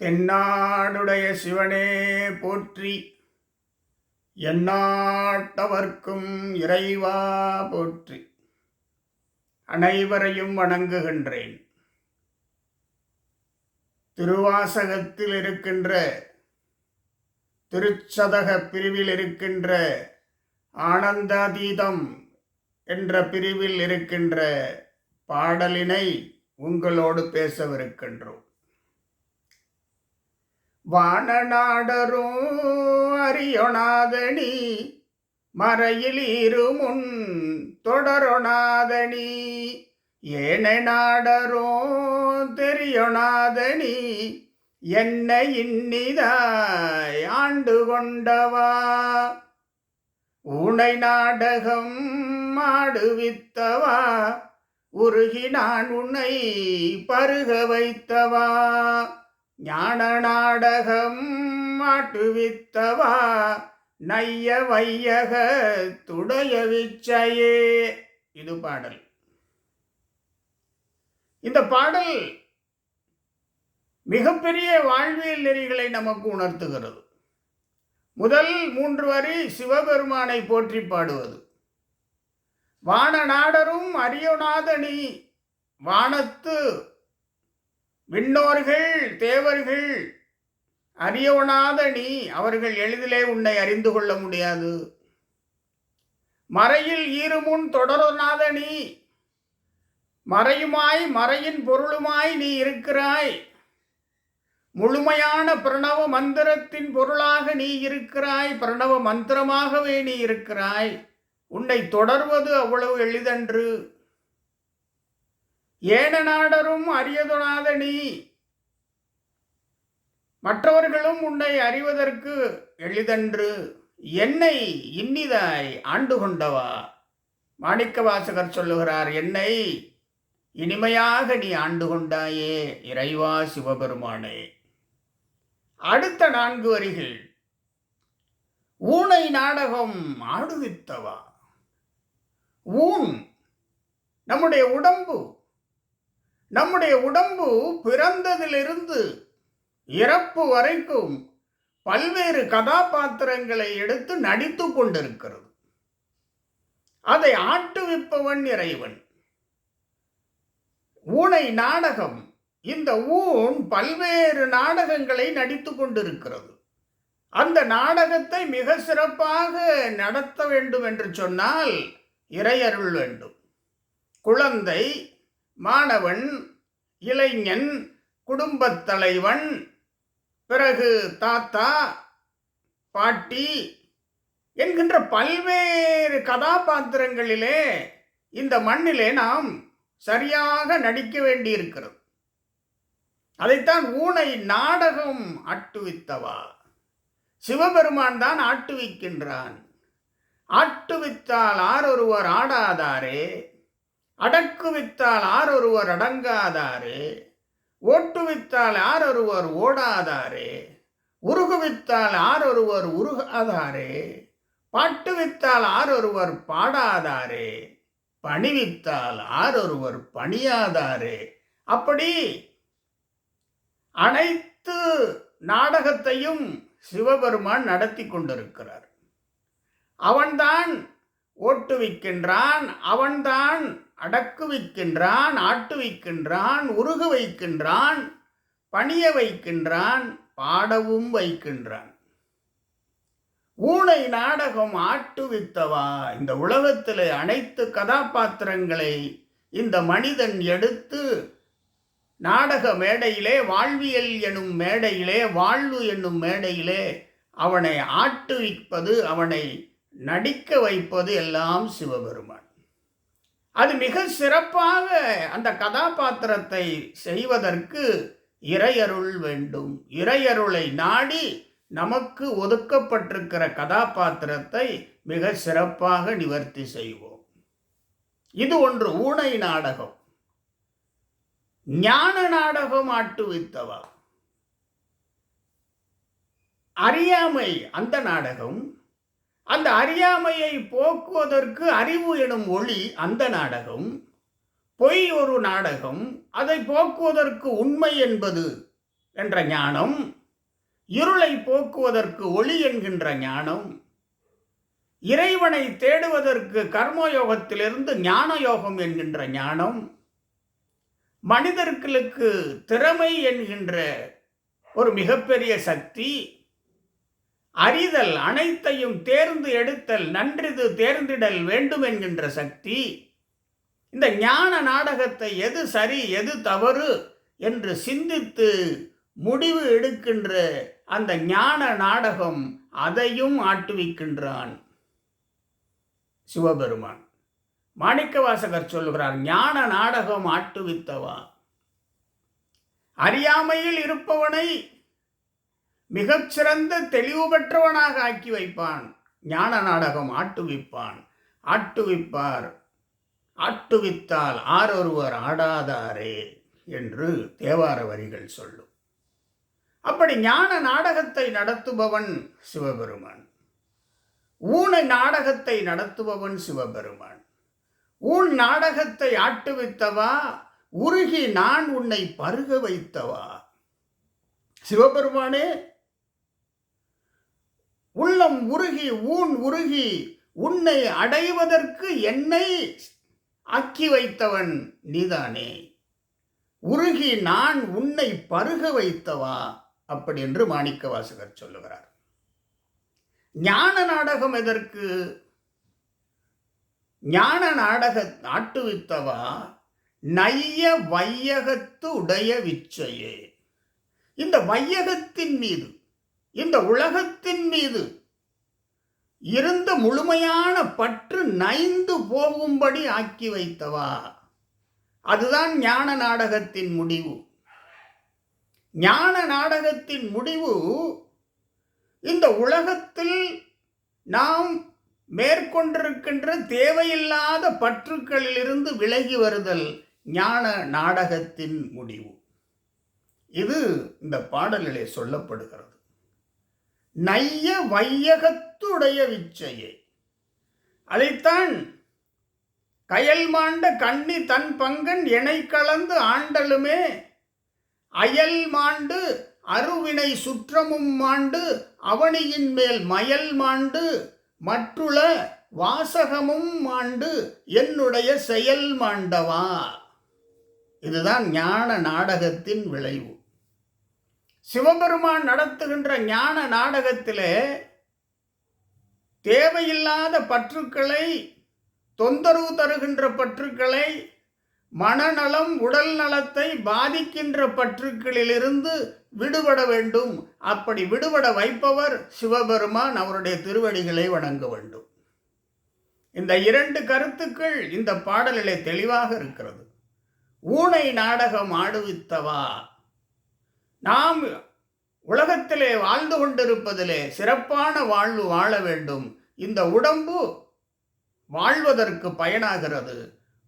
தென்னாடுடைய சிவனே போற்றி, எந்நாட்டவர்க்கும் இறைவா போற்றி. அனைவரையும் வணங்குகின்றேன். திருவாசகத்தில் இருக்கின்ற திருச்சதக பிரிவில் இருக்கின்ற ஆனந்தாதீதம் என்ற பிரிவில் இருக்கின்ற பாடலினை உங்களோடு பேசவிருக்கின்றோம். வானநாடரும் அறியொணாதனி மறையில் இருமுன் தொடரொணாதனி ஏனை நாடரும் தெரியொணாதனி என்னை இன்னிதாய் ஆண்டு கொண்டவா ஊனை நாடகம் ஆடுவித்தவா உருகி நான் உன்னை பருக வைத்தவா ஞான நாடகம் மாட்டுவித்தவா நைய வையக துடைய விச்சையே. இது பாடல். இந்த பாடல் மிகப்பெரிய வாழ்வியல் நெறிகளை நமக்கு உணர்த்துகிறது. முதல் 3 வரி சிவபெருமானை போற்றி பாடுவது. வான நாடரும் அறியொணாதனி, வானத்து விண்ணோர்கள் தேவர்கள் அறியொணாத நீ, அவர்கள் எளிதிலே உன்னை அறிந்து கொள்ள முடியாது. மறையில் ஈருமுன் தொடரொணாத நீ, மறையுமாய் மறையின் பொருளுமாய் நீ இருக்கிறாய். முழுமையான பிரணவ மந்திரத்தின் பொருளாக நீ இருக்கிறாய். பிரணவ மந்திரமாகவே நீ இருக்கிறாய். உன்னை தொடர்வது அவ்வளவு எளிதன்று. ஏன நாடரும் அறியதொணாத நீ, மற்றவர்களும் உன்னை அறிவதற்கு எளிதன்று. என்னை இன்னிதாய் ஆண்டு கொண்டவா. மாணிக்க வாசகர் சொல்லுகிறார், என்னை இனிமையாக நீ ஆண்டு கொண்டாயே இறைவா சிவபெருமானே. அடுத்த 4 வரிகள், ஊனை நாடகம் ஆடுவித்தவா. ஊன் நம்முடைய உடம்பு. நம்முடைய உடம்பு பிறந்ததிலிருந்து இறப்பு வரைக்கும் பல்வேறு கதாபாத்திரங்களை எடுத்து நடித்து கொண்டிருக்கிறது. அதை ஆட்டுவிப்பவன் இறைவன். ஊனை நாடகம், இந்த ஊன் பல்வேறு நாடகங்களை நடித்து கொண்டிருக்கிறது. அந்த நாடகத்தை மிக சிறப்பாக நடத்த வேண்டும் என்று சொன்னால் இறையருள் வேண்டும். குழந்தை, மாணவன், இளைஞன், குடும்பத் தலைவன், பிறகு தாத்தா, பாட்டி என்கின்ற பல்வேறு கதாபாத்திரங்களிலே இந்த மண்ணிலே நாம் சரியாக நடிக்க வேண்டியிருக்கிறது. அதைத்தான் ஊனை நாடகம் ஆட்டுவித்தவா. சிவபெருமான் தான் ஆட்டுவிக்கின்றான். ஆட்டுவித்தால் ஆரொருவர் ஆடாதாரே, அடக்குவித்தால் ஆரொருவர் அடங்காதாரே, ஓட்டுவித்தால் ஆரொருவர் ஓடாதாரே, உருகுவித்தால் ஆரொருவர் உருகாதாரே, பாட்டுவித்தால் ஆரொருவர் பாடாதாரே, பணிவித்தால் ஆரொருவர் பணியாதாரே. அப்படி அனைத்து நாடகத்தையும் சிவபெருமான் நடத்தி கொண்டிருக்கிறார். அவன்தான் ஓட்டுவிக்கின்றான், அவன்தான் அடக்குவிக்கின்றான், ஆட்டுவிக்கின்றான், உருக வைக்கின்றான், பணிய வைக்கின்றான், பாடவும் வைக்கின்றான். ஊனை நாடகம் ஆட்டுவித்தவா. இந்த உலகத்திலே அனைத்து கதாபாத்திரங்களை இந்த மனிதன் எடுத்து நாடக மேடையிலே, வாழ்வியல் எனும் மேடையிலே, வாழ்வு என்னும் மேடையிலே அவனை ஆட்டுவிப்பது, அவனை நடிக்க வைப்பது எல்லாம் சிவபெருமான். அது மிக சிறப்பாக அந்த கதாபாத்திரத்தை செய்வதற்கு இறையருள் வேண்டும். இறையருளை நாடி நமக்கு ஒதுக்கப்பட்டிருக்கிற கதாபாத்திரத்தை மிக சிறப்பாக நிவர்த்தி செய்வோம். இது ஒன்று. ஊனை நாடகம். ஞான நாடகம் ஆட்டுவித்தவா. அறியாமை அந்த நாடகம். அந்த அறியாமையை போக்குவதற்கு அறிவு எனும் ஒளி அந்த நாடகம். பொய் ஒரு நாடகம், அதை போக்குவதற்கு உண்மை என்பது என்ற ஞானம், இருளை போக்குவதற்கு ஒளி என்கின்ற ஞானம், இறைவனை தேடுவதற்கு கர்மயோகத்திலிருந்து ஞான யோகம் என்கின்ற ஞானம், மனிதர்களுக்கு திறமை என்கின்ற ஒரு மிகப்பெரிய சக்தி, அறிதல், அனைத்தையும் தேர்ந்து எடுத்தல், நன்றிது தேர்ந்திடல் வேண்டும் என்கின்ற சக்தி, இந்த ஞான நாடகத்தை எது சரி எது தவறு என்று சிந்தித்து முடிவு எடுக்கின்ற அந்த ஞான நாடகம், அதையும் ஆட்டுவிக்கின்றான் சிவபெருமான். மாணிக்கவாசகர் சொல்லுகிறார், ஞான நாடகம் ஆட்டுவித்தவா. அறியாமையில் இருப்பவனை மிகச்சிறந்த தெளிவு பெற்றவனாக ஆக்கி வைப்பான். ஞான நாடகம் ஆட்டுவிப்பான். ஆட்டுவிப்பார், ஆட்டுவித்தால் ஆரொருவர் ஆடாதாரே என்று தேவார வரிகள் சொல்லும். அப்படி ஞான நாடகத்தை நடத்துபவன் சிவபெருமான். ஊனை நாடகத்தை நடத்துபவன் சிவபெருமான். ஊன் நாடகத்தை ஆட்டுவித்தவா, உருகி நான் உன்னை பருக வைத்தவா. சிவபெருமானே, உள்ளம் உருகி ஊன் உருகி உன்னை அடைவதற்கு என்னை ஆக்கி வைத்தவன் நீதானே. உருகி நான் உன்னை பருக வைத்தவா. அப்படி என்று மாணிக்கவாசகர் சொல்லுகிறார். ஞான நாடகம் எதற்கு? ஞான நாடக ஆட்டுவித்தவா நைய வையகத்து உடைய விச்சையே. இந்த வையகத்தின் மீது, இந்த உலகத்தின் மீது இருந்த முழுமையான பற்று நைந்து போகும்படி ஆக்கி வைத்தவா. அதுதான் ஞான நாடகத்தின் முடிவு. ஞான நாடகத்தின் முடிவு இந்த உலகத்தில் நாம் மேற்கொண்டிருக்கின்ற தேவையில்லாத பற்றுக்களிலிருந்து விலகி வருதல் ஞான நாடகத்தின் முடிவு. இது இந்த பாடலிலே சொல்லப்படுகிறது. நைய வையகத்துடைய விச்சையே. அதைத்தான் கயல் மாண்ட கண்ணி தன் பங்கன் எனை கலந்து ஆண்டலுமே அயல் மாண்டு அருவினை சுற்றமும் மாண்டு அவனியின் மேல் மயல் மாண்டு மற்றுள வாசகமும் மாண்டு என்னுடைய செயல் மாண்டவா. இதுதான் ஞான நாடகத்தின் விளைவு. சிவபெருமான் நடத்துகின்ற ஞான நாடகத்திலே தேவையில்லாத பற்றுக்களை, தொந்தரவு தருகின்ற பற்றுக்களை, மனநலம் உடல் நலத்தை பாதிக்கின்ற பற்றுக்களிலிருந்து விடுபட வேண்டும். அப்படி விடுபட வைப்பவர் சிவபெருமான். அவருடைய திருவடிகளை வணங்க வேண்டும். இந்த இரண்டு கருத்துக்கள் இந்த பாடலிலே தெளிவாக இருக்கிறது. ஊனை நாடகம் ஆடுவித்தவா. நாம் உலகத்திலே வாழ்ந்து கொண்டிருப்பதிலே சிறப்பான வாழ்வு வாழ வேண்டும். இந்த உடம்பு வாழ்வதற்கு பயனாகிறது,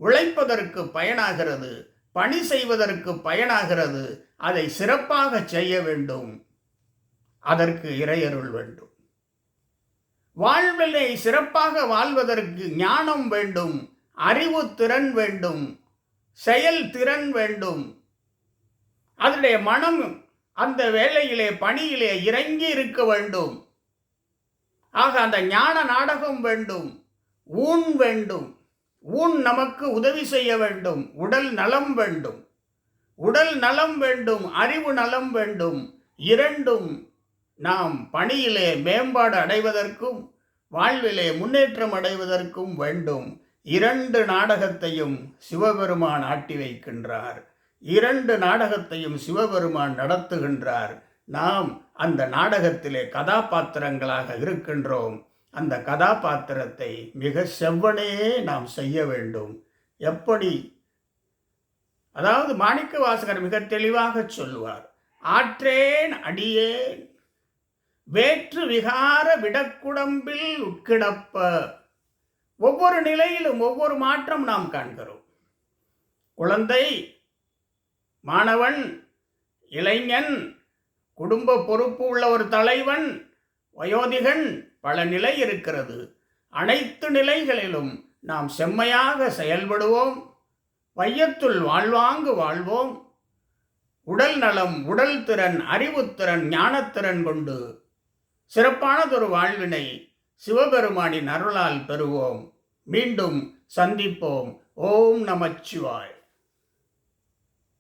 உழைப்பதற்கு பயனாகிறது, பணி செய்வதற்கு பயனாகிறது. அதை சிறப்பாக செய்ய வேண்டும். அதற்கு இறையருள் வேண்டும். வாழ்விலை சிறப்பாக வாழ்வதற்கு ஞானம் வேண்டும், அறிவு திறன் வேண்டும், செயல் திறன் வேண்டும். அதனுடைய மனம் அந்த வேலையிலே பணியிலே இறங்கி இருக்க வேண்டும். ஆக அந்த ஞான நாடகம் வேண்டும். ஊன் வேண்டும். ஊன் நமக்கு உதவி செய்ய வேண்டும். உடல் நலம் வேண்டும். உடல் நலம் வேண்டும், அறிவு நலம் வேண்டும். இரண்டும் நாம் பணியிலே மேம்பாடு அடைவதற்கும் வாழ்விலே முன்னேற்றம் அடைவதற்கும் வேண்டும். இரண்டு நாடகத்தையும் சிவபெருமான் ஆட்டி வைக்கின்றார். இரண்டு நாடகத்தையும் சிவபெருமான் நடத்துகின்றார். நாம் அந்த நாடகத்திலே கதாபாத்திரங்களாக இருக்கின்றோம். அந்த கதாபாத்திரத்தை மிக செவ்வனே நாம் செய்ய வேண்டும். எப்படி? அதாவது மாணிக்கவாசகர் மிக தெளிவாக சொல்லுவார், ஆற்றேன் அடியேன் வேற்று விகார விடக்குடம்பில் உட்கிடப்ப. ஒவ்வொரு நிலையிலும் ஒவ்வொரு மாற்றம் நாம் காண்கிறோம். குழந்தை, மாணவன், இளைஞன், குடும்ப பொறுப்பு உள்ள ஒரு தலைவன், வயோதிகன், பல நிலை இருக்கிறது. அனைத்து நிலைகளிலும் நாம் செம்மையாக செயல்படுவோம். வையத்துள் வாழ்வாங்கு வாழ்வோம். உடல் நலம், உடல் திறன், அறிவுத்திறன், ஞானத்திறன் கொண்டு சிறப்பானதொரு வாழ்வினை சிவபெருமானின் அருளால் பெறுவோம். மீண்டும் சந்திப்போம். ஓம் நமச்சிவாய்.